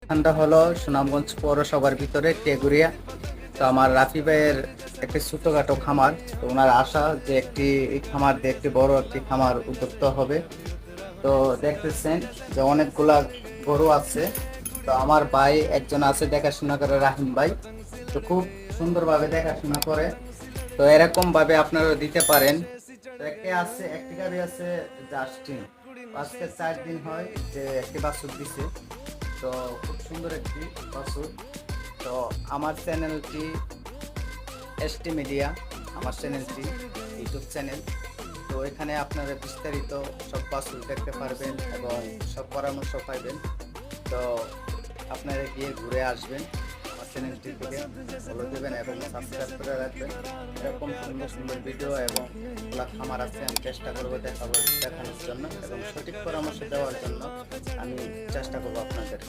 স্থানটা হলো সুনামগঞ্জ পৌরসভার ভিতরে টেগুরিয়া। তো আমার রাফি ভাইয়ের একটি ছোটখাটো খামার। তো ওনার আশা যে একটি এই খামার দিয়ে একটি বড় একটি খামার উদ্যোক্তা হবে। তো দেখতেছেন যে অনেকগুলা গরু আছে। তো আমার ভাই একজন আছে দেখাশোনা করে, রাহিম ভাই। তো খুব সুন্দরভাবে দেখাশোনা করে। তো এরকম ভাবে আপনারা দিতে পারেন। তো একটি গাড়ি আছে জাস্টিন, আজকে 4 দিন হয় যে একটি বাছুর দিছে। তো খুব সুন্দর একটি বাছুর। তো আমার চ্যানেলটি এসটি মিডিয়া, আমার চ্যানেলটি ইউটিউব চ্যানেল। তো এখানে আপনারা বিস্তারিত সব বাছুর দেখতে পারবেন এবং সব পরামর্শ পাইবেন। তো আপনারা গিয়ে ঘুরে আসবেন, আমার চ্যানেলটি থেকে ফলো দেবেন এবং সাবস্ক্রাইব করে রাখবেন। এরকম সুন্দর সুন্দর ভিডিও এবং খামার আছে, আমি চেষ্টা করবো দেখানোর জন্য এবং সঠিক পরামর্শ দেওয়ার জন্য আমি চেষ্টা করবো আপনাদের।